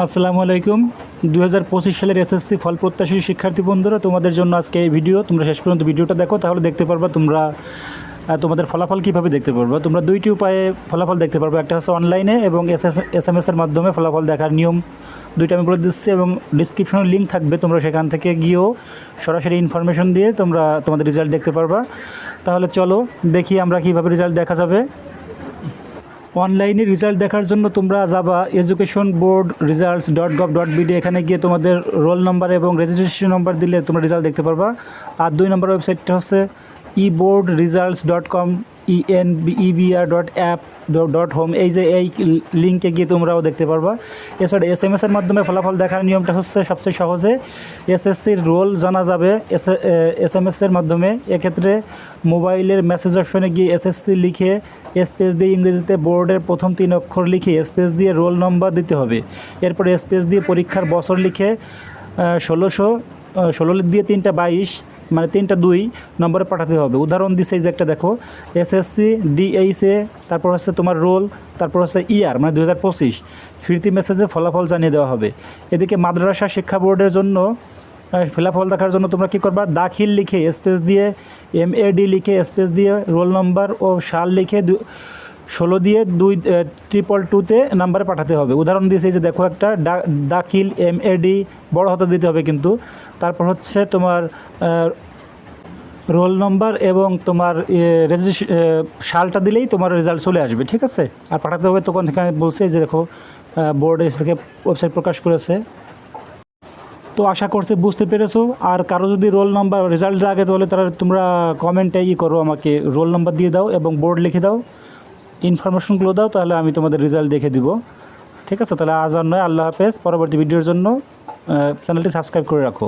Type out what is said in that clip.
আসসালামু আলাইকুম। 2025 সালের এসএসসি ফল প্রত্যাশী শিক্ষার্থী বন্ধুরা, তোমাদের জন্য আজকে এই ভিডিও। তোমরা শেষ পর্যন্ত ভিডিওটা দেখো, তাহলে দেখতে পারবা তোমরা তোমাদের ফলাফল কীভাবে দেখতে পারবা। তোমরা দুইটি উপায়ে ফলাফল দেখতে পারবে, একটা হচ্ছে অনলাইনে এবং এসএমএসের মাধ্যমে ফলাফল দেখার নিয়ম দুইটা আমি বলে দিচ্ছি এবং ডিসক্রিপশনে লিঙ্ক থাকবে, তোমরা সেখান থেকে গিয়েও সরাসরি ইনফরমেশন দিয়ে তোমরা তোমাদের রেজাল্ট দেখতে পারবা। তাহলে চলো দেখি আমরা কীভাবে রেজাল্ট দেখা যাবে। অনলাইনে রেজাল্ট দেখার জন্য তোমরা যাবা educationboardresults.gov.bd, এখানে গিয়ে তোমাদের রোল নাম্বার এবং রেজিস্ট্রেশন নাম্বার দিলে তোমরা রেজাল্ট দেখতে পারবা। আর 2 নম্বর ওয়েবসাইটটা হচ্ছে eboardresults.com enbr.app.home, এই যে এই লিঙ্কে গিয়ে তোমরাও দেখতে পারবা। এছাড়া এসএমএসের মাধ্যমে ফলাফল দেখার নিয়মটা হচ্ছে সবচেয়ে সহজে এসএসসির রোল জানা যাবে এসএমএসের মাধ্যমে। এক্ষেত্রে মোবাইলের মেসেজ অপশনে গিয়ে এসএসসি লিখে স্পেস দিয়ে ইংরেজিতে বোর্ডের প্রথম 3 অক্ষর লিখে স্পেস দিয়ে রোল নম্বর দিতে হবে। এরপরে স্পেস দিয়ে পরীক্ষার বছর লিখে 16 দিয়ে 3টা 22 মানে 3টা 2 নম্বরে পাঠাতে হবে। উদাহরণ দিচ্ছে এই যে একটা দেখো, এসএসসি ডিএইচএ, তারপর হচ্ছে তোমার রোল, তারপর হচ্ছে ইয়ার মানে 2025 ফিরতি মেসেজে ফলাফল জানিয়ে দেওয়া হবে। এদিকে মাদ্রাসা শিক্ষা বোর্ডের জন্য ফলাফল দেখার জন্য তোমরা কী করবা, দাখিল লিখে স্পেস দিয়ে MAD লিখে স্পেস দিয়ে রোল নম্বর ও সাল লিখে 16 দিয়ে 222তে নাম্বারে পাঠাতে হবে। উদাহরণ দিয়েছে যে দেখো একটা দাখিল MAD বড় হাতে দিতে হবে কিন্তু, তারপর হচ্ছে তোমার রোল নম্বর এবং তোমার সালটা দিলেই তোমার রেজাল্ট চলে আসবে, ঠিক আছে। আর পাঠাতে হবে তখন এখানে বলছে যে দেখো বোর্ডে থেকে ওয়েবসাইট প্রকাশ করেছে। তো আশা করছি বুঝতে পেরেছো। আর কারো যদি রোল নাম্বার রেজাল্ট লাগে তাহলে তারা তোমরা কমেন্টে করো, আমাকে রোল নাম্বার দিয়ে দাও এবং বোর্ড লিখে দাও, ইনফরমেশনগুলো দাও, তাহলে আমি তোমাদের রেজাল্ট দেখে দিব, ঠিক আছে। তাহলে আজ আর নয়, আল্লাহ হাফেজ। পরবর্তী ভিডিওর জন্য চ্যানেলটি সাবস্ক্রাইব করে রাখো।